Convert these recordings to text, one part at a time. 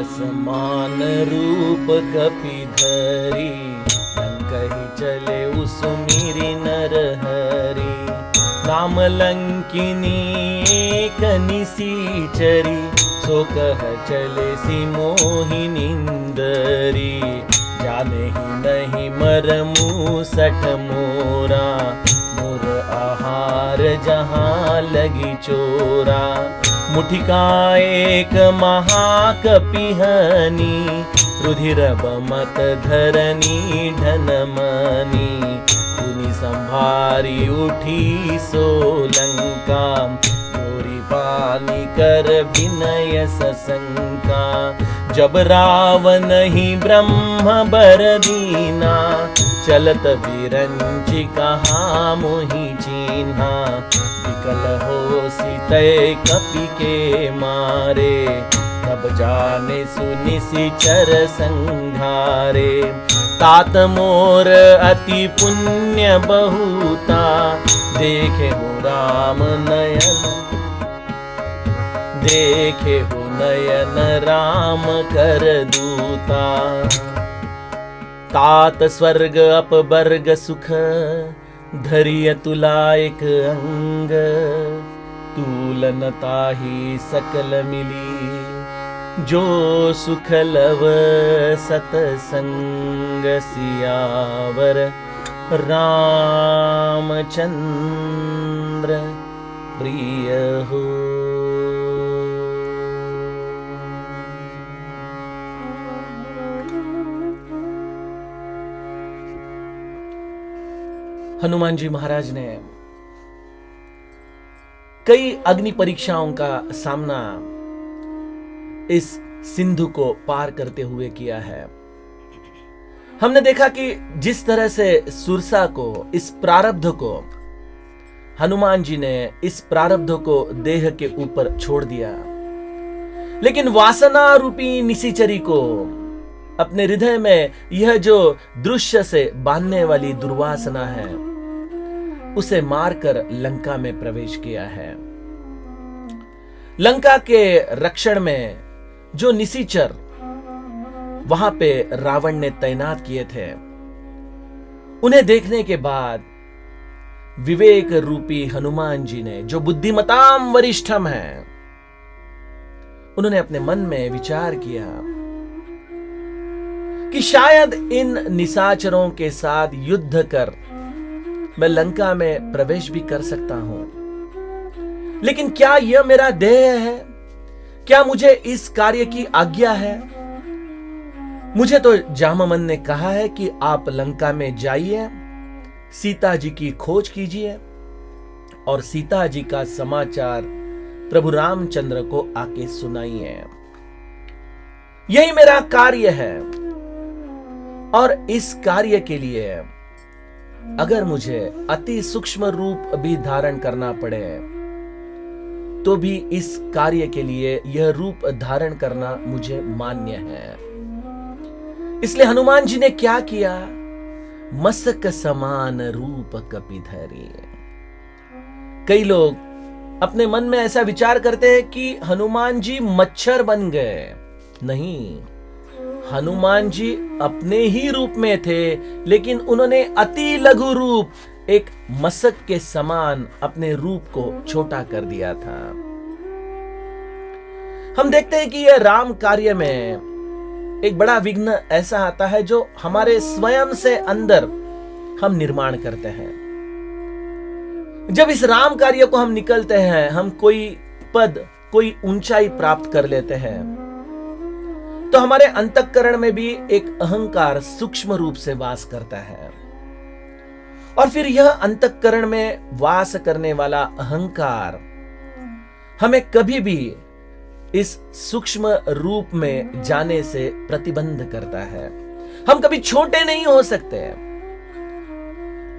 समान रूप कपिधरी, लंकहि चले उसुमिरि नरहरि। नाम लंकिनी एक निसीचरी, सो कह चले सी मोहिनींदरी। जाने ही नहीं मरमु सठ मोरा, मोर आहार जहाँ लगी चोरा। मुठिका एक महाकपिहनी, रुधिर बमत धरनी ढनमनी। पुनि संभारी उठी सोलंका, गोरी पानी कर विनय सशंका। जब रावण ही ब्रह्म बर दीना, चलत विरंचि कहा मोहि चीन्हा। विकल हो सीतय कपि के मारे, तब जाने सुनिशिचर संघारे। तात मोर अति पुण्य बहुता, देखे हो राम नयन, देखे हो नयन राम कर दूता। तात स्वर्ग अपवर्ग सुख, धरिय तुला एक अंग। तुलनता ही सकल मिली, जो सुख लव सतसंग। सियावर रामचंद्र प्रिय हो। हनुमान जी महाराज ने कई अग्नि परीक्षाओं का सामना इस सिंधु को पार करते हुए किया है। हमने देखा कि जिस तरह से सुरसा को, इस प्रारब्ध को, हनुमान जी ने इस प्रारब्ध को देह के ऊपर छोड़ दिया, लेकिन वासना रूपी निशिचरी को, अपने हृदय में यह जो दृश्य से बांधने वाली दुर्वासना है, उसे मारकर लंका में प्रवेश किया है। लंका के रक्षण में जो निशिचर वहां पे रावण ने तैनात किए थे, उन्हें देखने के बाद विवेक रूपी हनुमान जी ने, जो बुद्धिमताम वरिष्ठम है, उन्होंने अपने मन में विचार किया कि शायद इन निशाचरों के साथ युद्ध कर मैं लंका में प्रवेश भी कर सकता हूं, लेकिन क्या यह मेरा देह है? क्या मुझे इस कार्य की आज्ञा है? मुझे तो जामवन ने कहा है कि आप लंका में जाइए, सीता जी की खोज कीजिए और सीता जी का समाचार प्रभु रामचंद्र को आके सुनाइए। यही मेरा कार्य है और इस कार्य के लिए अगर मुझे अति सूक्ष्म रूप भी धारण करना पड़े, तो भी इस कार्य के लिए यह रूप धारण करना मुझे मान्य है। इसलिए हनुमान जी ने क्या किया? मस्तक समान रूप कपिधरी। कई लोग अपने मन में ऐसा विचार करते हैं कि हनुमान जी मच्छर बन गए। नहीं, हनुमान जी अपने ही रूप में थे, लेकिन उन्होंने अति लघु रूप, एक मशक के समान अपने रूप को छोटा कर दिया था। हम देखते हैं कि यह राम कार्य में एक बड़ा विघ्न ऐसा आता है जो हमारे स्वयं से अंदर हम निर्माण करते हैं। जब इस राम कार्य को हम निकलते हैं, हम कोई पद, कोई ऊंचाई प्राप्त कर लेते हैं, तो हमारे अंतःकरण में भी एक अहंकार सूक्ष्म रूप से वास करता है। और फिर यह अंतःकरण में वास करने वाला अहंकार हमें कभी भी इस सूक्ष्म रूप में जाने से प्रतिबंध करता है। हम कभी छोटे नहीं हो सकते।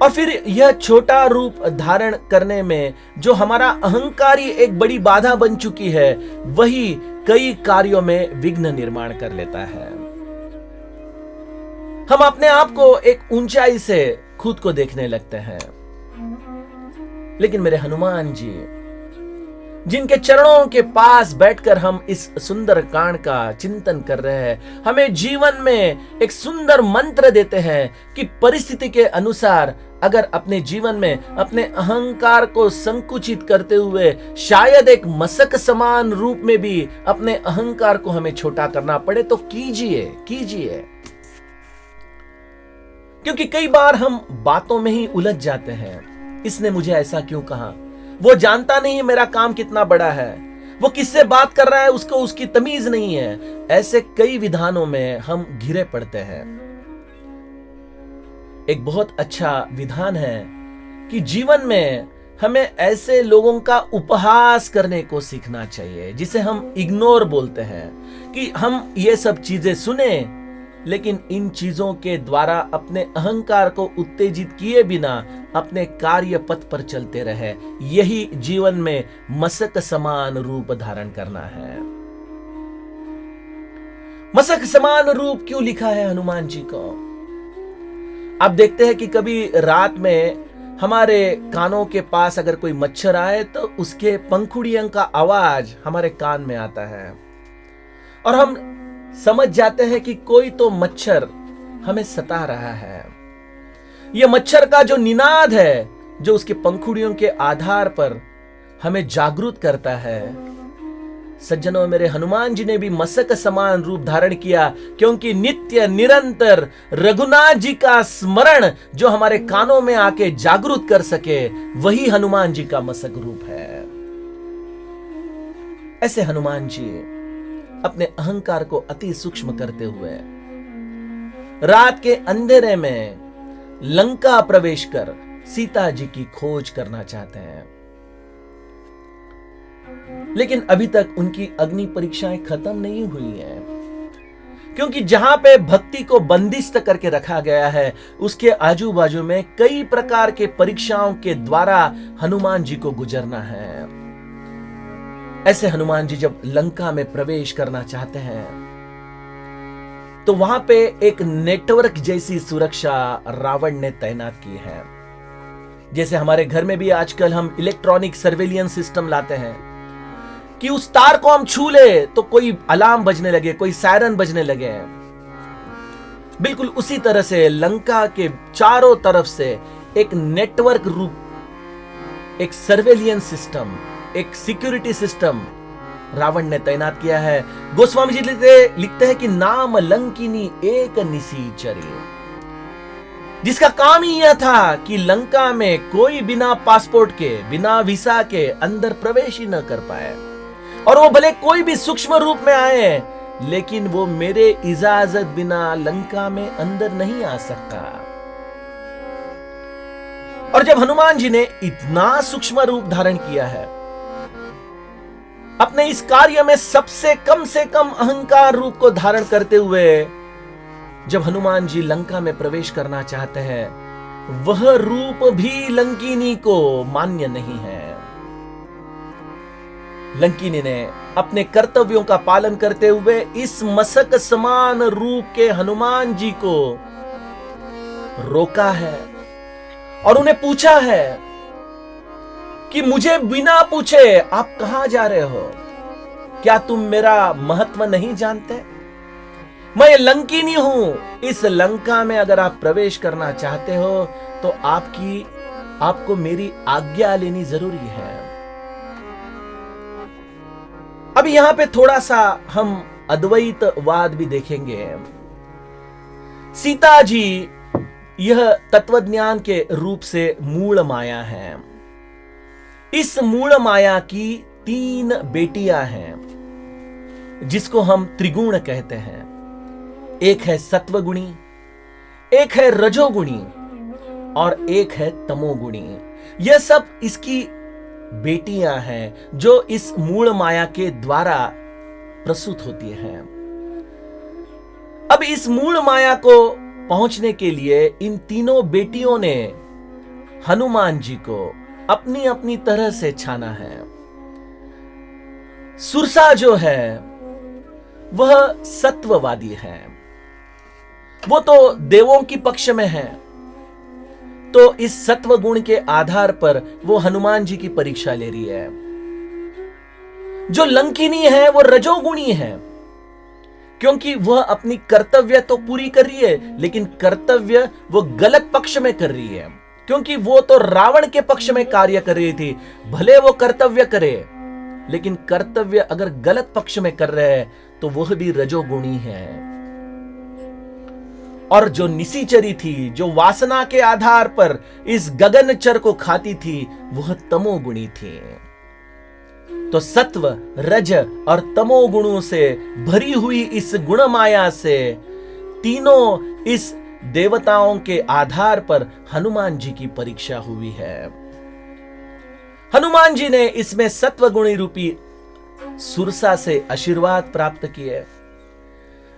और फिर यह छोटा रूप धारण करने में जो हमारा अहंकार ही एक बड़ी बाधा बन चुकी है, वही कई कार्यों में विघ्न निर्माण कर लेता है। हम अपने आप को एक ऊंचाई से खुद को देखने लगते हैं। लेकिन मेरे हनुमान जी, जिनके चरणों के पास बैठकर हम इस सुंदर कांड का चिंतन कर रहे हैं, हमें जीवन में एक सुंदर मंत्र देते हैं कि परिस्थिति के अनुसार अगर अपने जीवन में अपने अहंकार को संकुचित करते हुए शायद एक मशक समान रूप में भी अपने अहंकार को हमें छोटा करना पड़े तो कीजिए, कीजिए। क्योंकि कई बार हम बातों में ही उलझ जाते हैं। इसने मुझे ऐसा क्यों कहा, वो जानता नहीं है मेरा काम कितना बड़ा है, वो किससे बात कर रहा है उसको उसकी तमीज नहीं है। ऐसे कई विधानों में हम घिरे पड़ते हैं। एक बहुत अच्छा विधान है कि जीवन में हमें ऐसे लोगों का उपहास करने को सीखना चाहिए, जिसे हम इग्नोर बोलते हैं, कि हम ये सब चीजें सुने लेकिन इन चीजों के द्वारा अपने अहंकार को उत्तेजित किए बिना अपने कार्य पथ पर चलते रहे। यही जीवन में मशक समान रूप धारण करना है। मशक समान रूप क्यों लिखा है हनुमान जी को? आप देखते हैं कि कभी रात में हमारे कानों के पास अगर कोई मच्छर आए तो उसके पंखुड़ियों का आवाज हमारे कान में आता है और हम समझ जाते हैं कि कोई तो मच्छर हमें सता रहा है। यह मच्छर का जो निनाद है, जो उसके पंखुड़ियों के आधार पर हमें जागरूक करता है। सज्जनों, मेरे हनुमान जी ने भी मशक समान रूप धारण किया, क्योंकि नित्य निरंतर रघुनाथ जी का स्मरण जो हमारे कानों में आके जागरूक कर सके, वही हनुमान जी का मशक रूप है। ऐसे हनुमान जी अपने अहंकार को अति सूक्ष्म करते हुए रात के अंधेरे में लंका प्रवेश कर सीता जी की खोज करना चाहते हैं। लेकिन अभी तक उनकी अग्नि परीक्षाएं खत्म नहीं हुई हैं, क्योंकि जहां पे भक्ति को बंदिस्त करके रखा गया है उसके आजू बाजू में कई प्रकार के परीक्षाओं के द्वारा हनुमान जी को गुजरना है। ऐसे हनुमान जी जब लंका में प्रवेश करना चाहते हैं तो वहां पे एक नेटवर्क जैसी सुरक्षा रावण ने तैनात की है। जैसे हमारे घर में भी आजकल हम इलेक्ट्रॉनिक सर्वेलियंस सिस्टम लाते हैं कि उस तार को हम छू ले तो कोई अलार्म बजने लगे, कोई सायरन बजने लगे। बिल्कुल उसी तरह से लंका के चारों तरफ से एक नेटवर्क रूप, एक सर्वेलियंस सिस्टम, एक सिक्योरिटी सिस्टम रावण ने तैनात किया है। गोस्वामी जी लिखते हैं कि नाम लंकिनी एक निशाचरी, जिसका काम ही यह था कि लंका में कोई बिना पासपोर्ट के, बिना वीसा के अंदर प्रवेश ही न कर पाए। और वो भले कोई भी सूक्ष्म रूप में आए, लेकिन वो मेरे इजाजत बिना लंका में अंदर नहीं आ सकता। और जब हनुमान जी ने इतना सूक्ष्म रूप धारण किया है, अपने इस कार्य में सबसे कम से कम अहंकार रूप को धारण करते हुए जब हनुमान जी लंका में प्रवेश करना चाहते हैं, वह रूप भी लंकिनी को मान्य नहीं है। लंकिनी ने अपने कर्तव्यों का पालन करते हुए इस मशक समान रूप के हनुमान जी को रोका है और उन्हें पूछा है कि मुझे बिना पूछे आप कहां जा रहे हो? क्या तुम मेरा महत्व नहीं जानते? मैं लंकिनी हूं। इस लंका में अगर आप प्रवेश करना चाहते हो तो आपको मेरी आज्ञा लेनी जरूरी है। अभी यहां पे थोड़ा सा हम अद्वैतवाद भी देखेंगे। सीता जी यह तत्वज्ञान के रूप से मूल माया है। इस मूल माया की 3 बेटियां हैं, जिसको हम त्रिगुण कहते हैं। एक है सत्वगुणी, एक है रजोगुणी और एक है तमोगुणी। यह सब इसकी बेटियां हैं जो इस मूल माया के द्वारा प्रसूत होती हैं। अब इस मूल माया को पहुंचने के लिए इन तीनों बेटियों ने हनुमान जी को अपनी अपनी तरह से छाना है। सुरसा जो है वह सत्ववादी है, वो तो देवों की पक्ष में है। तो इस सत्व गुण के आधार पर वो हनुमान जी की परीक्षा ले रही है। जो लंकिनी है वो रजोगुणी है, क्योंकि वह अपनी कर्तव्य तो पूरी कर रही है, लेकिन कर्तव्य वो गलत पक्ष में कर रही है, क्योंकि वो तो रावण के पक्ष में कार्य कर रही थी। भले वो कर्तव्य करे, लेकिन कर्तव्य अगर गलत पक्ष में कर रहे हैं तो वह भी रजोगुणी है। और जो निशिचरी थी, जो वासना के आधार पर इस गगनचर को खाती थी, वह तमोगुणी थी। तो सत्व, रज और तमोगुणों से भरी हुई इस गुण माया से तीनों इस देवताओं के आधार पर हनुमान जी की परीक्षा हुई है। हनुमान जी ने इसमें सत्व गुणी रूपी सुरसा से आशीर्वाद प्राप्त किए,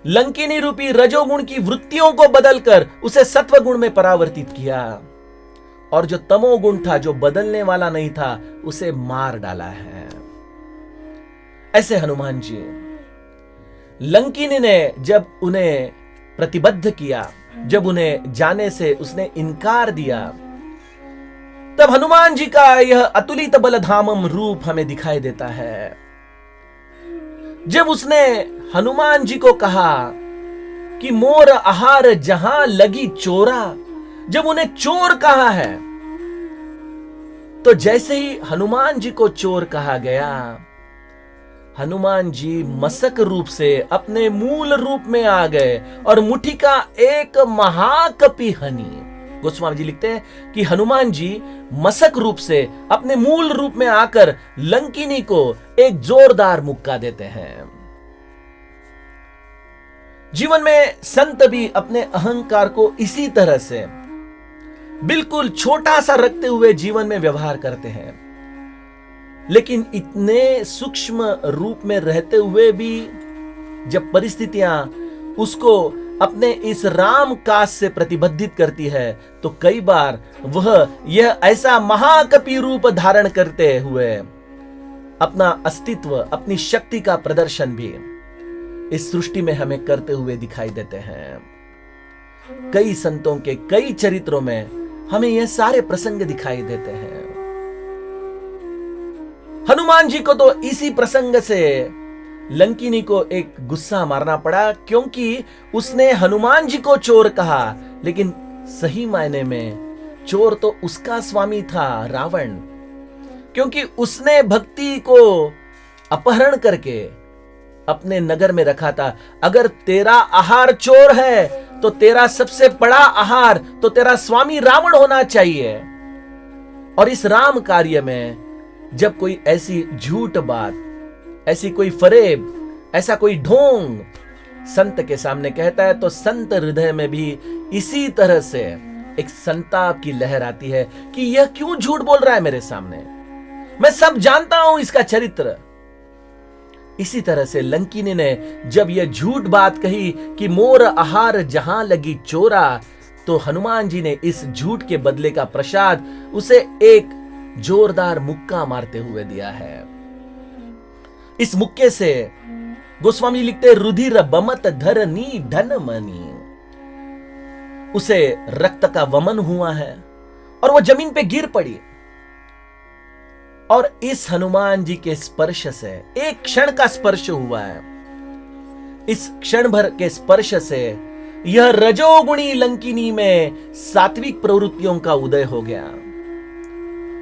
लंकिनी रूपी रजोगुण की वृत्तियों को बदलकर उसे सत्व गुण में परावर्तित किया, और जो तमोगुण था, जो बदलने वाला नहीं था, उसे मार डाला है। ऐसे हनुमान जी, लंकिनी ने जब उन्हें प्रतिबद्ध किया, जब उन्हें जाने से उसने इनकार दिया, तब हनुमान जी का यह अतुलित बलधामम रूप हमें दिखाई देता है। जब उसने हनुमान जी को कहा कि मोर आहार जहां लगी चोरा, जब उन्हें चोर कहा है, तो जैसे ही हनुमान जी को चोर कहा गया, हनुमान जी मसक रूप से अपने मूल रूप में आ गए और मुट्ठी का एक महाकपि हनी। गोस्वामी जी लिखते हैं कि हनुमान जी मसक रूप से अपने मूल रूप में आकर लंकिनी को एक जोरदार मुक्का देते हैं। जीवन में संत भी अपने अहंकार को इसी तरह से बिल्कुल छोटा सा रखते हुए जीवन में व्यवहार करते हैं, लेकिन इतने सूक्ष्म रूप में रहते हुए भी जब परिस्थितियां उसको अपने इस राम काज से प्रतिबद्धित करती है, तो कई बार वह यह ऐसा महाकपि रूप धारण करते हुए अपना अस्तित्व, अपनी शक्ति का प्रदर्शन भी इस सृष्टि में हमें करते हुए दिखाई देते हैं। कई संतों के कई चरित्रों में हमें यह सारे प्रसंग दिखाई देते हैं। हनुमान जी को तो इसी प्रसंग से लंकिनी को एक गुस्सा मारना पड़ा, क्योंकि उसने हनुमान जी को चोर कहा, लेकिन सही मायने में चोर तो उसका स्वामी था, रावण, क्योंकि उसने भक्ति को अपहरण करके अपने नगर में रखा था। अगर तेरा आहार चोर है तो तेरा सबसे बड़ा आहार तो तेरा स्वामी रावण होना चाहिए। और इस राम कार्य में जब कोई ऐसी झूठ बात, ऐसी कोई फरेब, ऐसा कोई ढोंग संत के सामने कहता है, तो संत हृदय में भी इसी तरह से एक संताप की लहर आती है कि यह क्यों झूठ बोल रहा है मेरे सामने, मैं सब जानता हूं इसका चरित्र। इसी तरह से लंकिनी ने जब यह झूठ बात कही कि मोर आहार जहां लगी चोरा, तो हनुमान जी ने इस झूठ के बदले का प्रसाद उसे एक जोरदार मुक्का मारते हुए दिया है। इस मुक्के से गोस्वामी लिखते, रुधिर बमत धरनी धन मनी, उसे रक्त का वमन हुआ है और वो जमीन पे गिर पड़ी। और इस हनुमान जी के स्पर्श से, एक क्षण का स्पर्श हुआ है, इस क्षण भर के स्पर्श से यह रजोगुणी लंकिनी में सात्विक प्रवृत्तियों का उदय हो गया,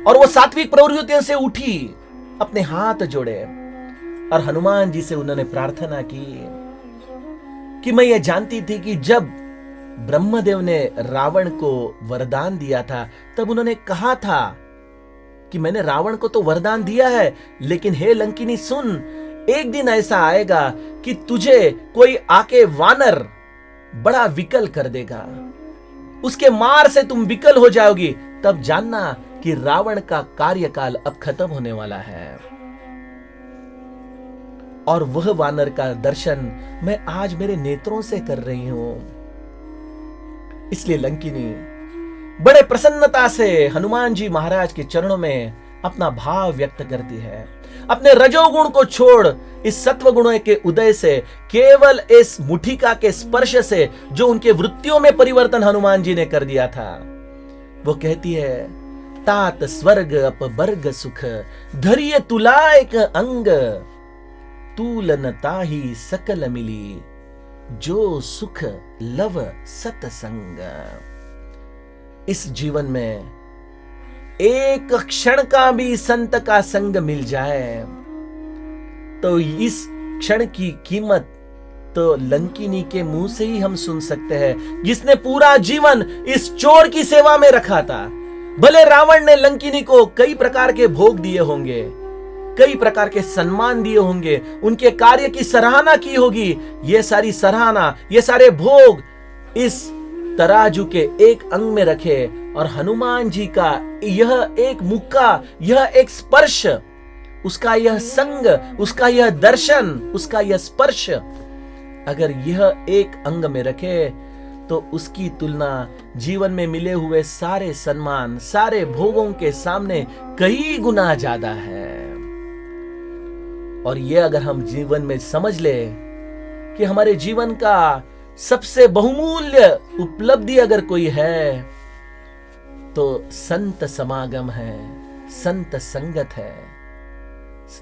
और वो सात्विक प्रवृत्तियों से उठी, अपने हाथ जोड़े और हनुमान जी से उन्होंने प्रार्थना की कि मैं ये जानती थी कि जब ब्रह्मदेव ने रावण को वरदान दिया था, तब उन्होंने कहा था कि मैंने रावण को तो वरदान दिया है, लेकिन हे लंकिनी सुन, एक दिन ऐसा आएगा कि तुझे कोई आके वानर बड़ा विकल कर देगा, उसके मार से तुम विकल हो जाओगी, तब जानना कि रावण का कार्यकाल अब खत्म होने वाला है। और वह वानर का दर्शन मैं आज मेरे नेत्रों से कर रही हूं। इसलिए लंकिनी बड़े प्रसन्नता से हनुमान जी महाराज के चरणों में अपना भाव व्यक्त करती है। अपने रजोगुण को छोड़ इस सत्व गुणों के उदय से, केवल इस मुठिका के स्पर्श से जो उनके वृत्तियों में परिवर्तन हनुमान जी ने कर दिया था, वो कहती है, तात स्वर्ग अपवर्ग सुख धरिय तुलायक अंग, तूलन ताही सकल मिली जो सुख लव सतसंग। इस जीवन में एक क्षण का भी संत का संग मिल जाए तो इस क्षण की कीमत तो लंकिनी के मुंह से ही हम सुन सकते हैं, जिसने पूरा जीवन इस चोर की सेवा में रखा था। भले रावण ने लंकिनी को कई प्रकार के भोग दिए होंगे, कई प्रकार के सम्मान दिए होंगे, उनके कार्य की सराहना की होगी, ये सारी सराहना, ये सारे भोग इस तराजू के एक अंग में रखे और हनुमान जी का यह एक मुक्का, यह एक स्पर्श, उसका यह संग, उसका यह दर्शन, उसका यह स्पर्श अगर यह एक अंग में रखे तो उसकी तुलना जीवन में मिले हुए सारे सम्मान, सारे भोगों के सामने कई गुना ज्यादा है। और यह अगर हम जीवन में समझ ले कि हमारे जीवन का सबसे बहुमूल्य उपलब्धि अगर कोई है तो संत समागम है, संत संगत है।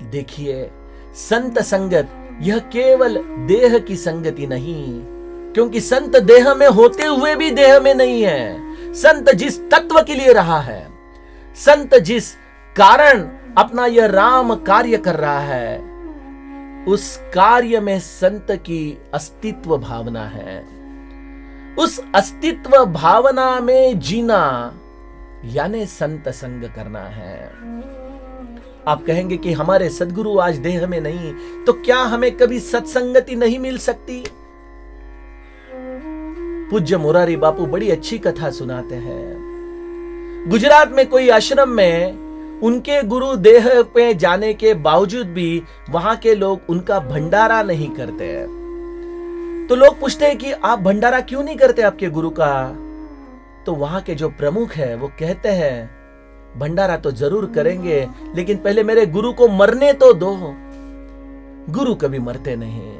देखिए, संत संगत यह केवल देह की संगति नहीं, क्योंकि संत देह में होते हुए भी देह में नहीं है। संत जिस तत्व के लिए रहा है, संत जिस कारण अपना यह राम कार्य कर रहा है, उस कार्य में संत की अस्तित्व भावना है। उस अस्तित्व भावना में जीना यानी संत संग करना है। आप कहेंगे कि हमारे सद्गुरु आज देह में नहीं, तो क्या हमें कभी सत्संगति नहीं मिल सकती? पूज्य मुरारी बापू बड़ी अच्छी कथा सुनाते हैं। गुजरात में कोई आश्रम में उनके गुरु देह पे जाने के बावजूद भी वहां के लोग उनका भंडारा नहीं करते हैं। तो लोग पूछते हैं कि आप भंडारा क्यों नहीं करते आपके गुरु का? तो वहां के जो प्रमुख है वो कहते हैं, भंडारा तो जरूर करेंगे, लेकिन पहले मेरे गुरु को मरने तो दो। गुरु कभी मरते नहीं।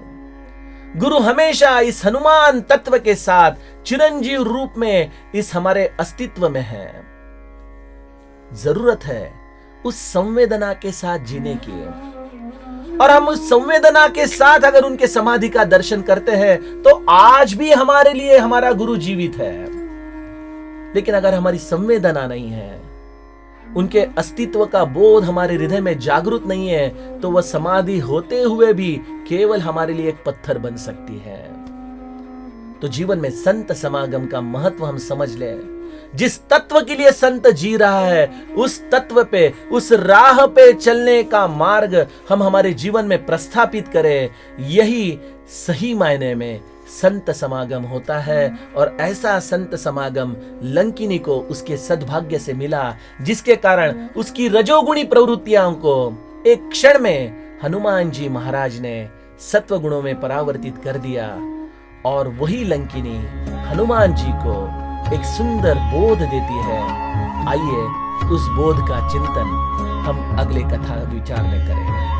गुरु हमेशा इस हनुमान तत्व के साथ चिरंजीव रूप में इस हमारे अस्तित्व में है। जरूरत है उस संवेदना के साथ जीने की, और हम उस संवेदना के साथ अगर उनके समाधि का दर्शन करते हैं तो आज भी हमारे लिए हमारा गुरु जीवित है। लेकिन अगर हमारी संवेदना नहीं है, उनके अस्तित्व का बोध हमारे हृदय में जागृत नहीं है, तो वह समाधि होते हुए भी केवल हमारे लिए एक पत्थर बन सकती है। तो जीवन में संत समागम का महत्व हम समझ ले। जिस तत्व के लिए संत जी रहा है, उस तत्व पे, उस राह पे चलने का मार्ग हम हमारे जीवन में प्रस्थापित करें, यही सही मायने में संत समागम होता है। और ऐसा संत समागम लंकिनी को उसके सद्भाग्य से मिला, जिसके कारण उसकी रजोगुणी प्रवृत्तियों को एक क्षण में हनुमान जी महाराज ने सत्व गुणों में परावर्तित कर दिया। और वही लंकिनी हनुमान जी को एक सुंदर बोध देती है। आइए उस बोध का चिंतन हम अगले कथा विचार में करेंगे।